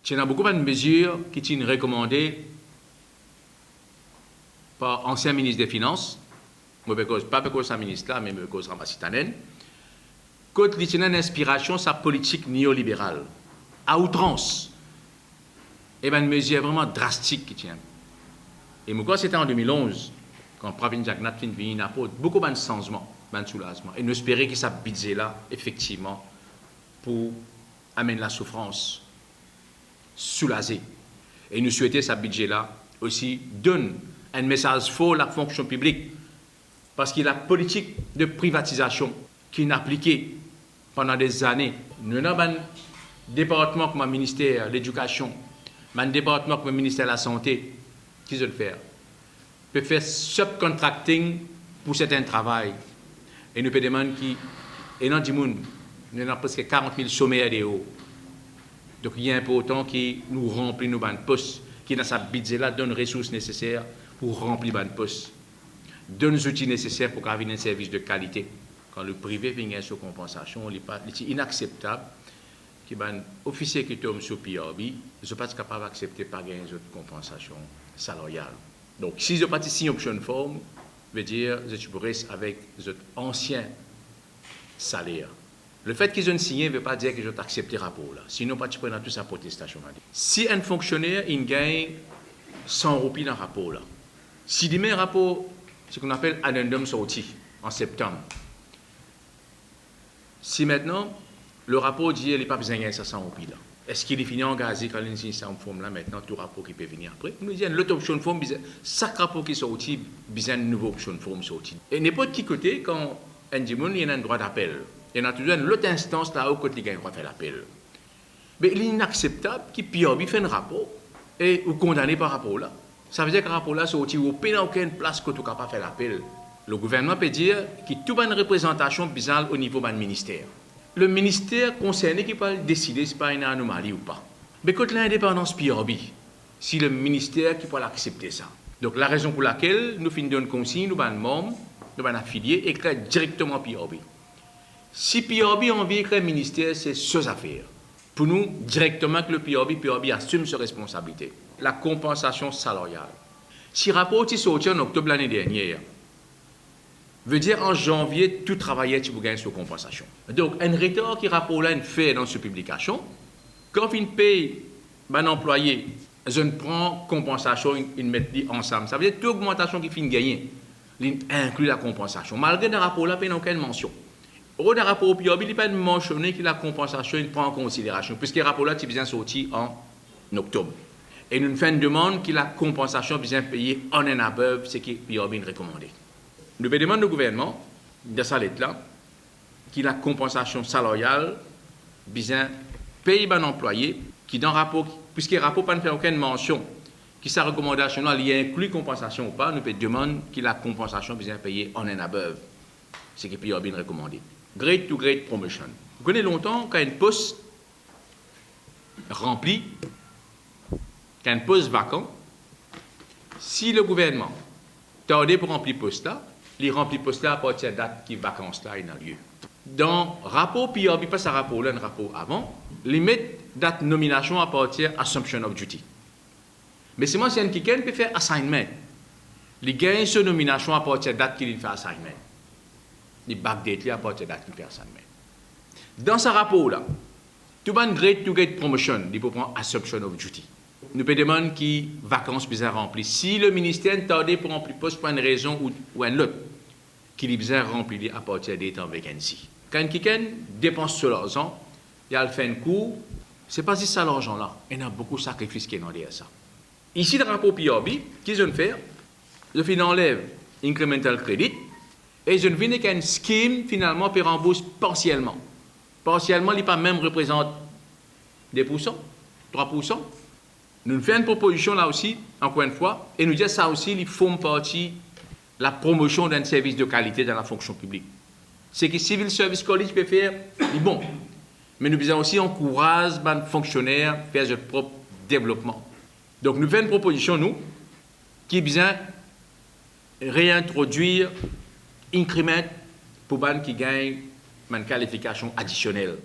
Il y a beaucoup de mesures qui sont recommandées par l'ancien ministre des Finances, pas parce que c'est un ministre là, mais parce que c'est Ramassitanen, quand il y a une inspiration sa politique néolibérale, à outrance, et bien une mesure vraiment drastique qui tient. Et moi, c'était en 2011, quand Pravin Jagnnath fin venu apporter beaucoup de changements, de soulagement, et nous espérer que ça budget là, effectivement, pour amener la souffrance, soulager. Et nous souhaitons que ce budget-là aussi donne un message fort à la fonction publique. Parce que la politique de privatisation qui est appliquée pendant des années, nous avons un département comme le ministère de l'Éducation, un département comme le ministère de la Santé, qui veut le faire, peut faire subcontracting pour certains travail. Et nous peut demander qui, et dans le monde, nous avons presque 40 000 sommaires de haut. Donc il est important que nous remplissons nos postes, qui dans sa budget-là donne les ressources nécessaires pour remplir les postes, donne les outils nécessaires pour avoir un service de qualité. Quand le privé vient sur compensation, c'est inacceptable que les officiers qui tombent sur PRB ne sont pas capables d'accepter par une autre compensation salariale. Donc si je pas signé option forme, veut dire que je pourrais avec les anciens salaires. Le fait qu'ils ont signé ne veut pas dire que je vais accepter le rapport. Là. Sinon, pas tu prends toute sa protestation. Si un fonctionnaire il gagne 100 roupies dans le rapport, là, si il met un rapport, ce qu'on appelle addendum sorti en septembre, si maintenant le rapport dit qu'il n'est pas besoin de gagner 100 roupies, là, est-ce qu'il est fini engagé quand il signe cette forme là maintenant, tout rapport qui peut venir après? Nous disons l'autre option de forme, chaque rapport qui est sorti, besoin de nouvelle option de forme sortie. Et n'importe qui côté, quand un démon, il y a un droit d'appel. Il y a toujours l'autre instance là-haut quand il va faire l'appel. Mais il est inacceptable qu'il PRB fait un rapport et ou condamné par rapport là. Ça veut dire que le rapport là sorti ou pas aucune place que tu capable faire l'appel. Le gouvernement peut dire qu'il y a toute une représentation bizarre au niveau du ministère. Le ministère concerné qui peut décider si c'est une anomalie ou pas. Mais quand l'indépendance PRB, si le ministère qui peut accepter ça. Donc la raison pour laquelle nous finissons une consigne, nous sommes membres, nous sommes affiliés, écrit directement PRB. Si PRB a envie de créer un ministère, c'est ces affaires. Pour nous, directement que le PRB assume ses responsabilités. La compensation salariale. Si le rapport est sorti en octobre l'année dernière, veut dire en janvier, tout travaillait pour gagner sur compensation. Donc, un retard qui rapport là fait dans cette publication, quand il paye un employé, je ne prends compensation, il met ensemble. Ça veut dire que toute augmentation qui finit gagner, il inclut la compensation. Malgré le rapport là, il n'y a aucune mention. Au rapport au PRB, il n'est pas mentionné que la compensation il prend en considération, puisque le rapport là est bien sorti en octobre. Et nous faisons une demande que la compensation bien payée en un above, ce que le PRB recommandé. Nous demandons au gouvernement, de sa lettre-là, que la compensation salariale bien paye un employé qui dans le rapport, puisque le rapport ne fait aucune mention, que sa recommandation là, il inclut compensation ou pas, nous demandons que la compensation bien payée en un above, ce que le PRB recommandé. Great to Great Promotion. Vous connaissez longtemps quand un poste rempli, quand un poste vacant, si le gouvernement tardait pour remplir le poste là, il remplit le poste là à partir de la date qui vacance là a lieu. Dans le rapport PRB, pas ce rapport là, un rapport avant, il met date nomination à partir Assumption of Duty. Mais c'est moi qui peut faire assignment. Il gagne sa nomination à partir de la date qu'il fait assignment. Les backdate à partir de la date qu'il fait assignment. Dans ce rapport-là, tout le monde great to get promotion, il peut prendre Assumption of Duty. Nous pouvons demander qui vacances bizarres remplies. Si le ministère tardé pour remplir poste pour une raison ou une autre, qu'il est bizarre rempli à partir des temps vacancy. Quand quelqu'un dépense sur l'argent, il a le fait un coup, c'est pas si ça l'argent-là. Il y a beaucoup de sacrifices qui sont derrière ça. Ici, dans le rapport PRB, qu'est-ce que je fais? Je enlève incremental credit et je viens avec un scheme finalement pour rembourser partiellement. Partiellement, il n'est pas même représente des pourcents, 3%. Nous faisons une proposition là aussi, encore une fois, et nous disons ça aussi, il forme partie de la promotion d'un service de qualité dans la fonction publique. C'est que Civil Service College peut faire, c'est bon. Mais nous devons aussi encourager les fonctionnaires à faire leur propre développement. Donc nous faisons une proposition, nous, qui est bien réintroduire increment pour les qui gagnent une qualification additionnelle.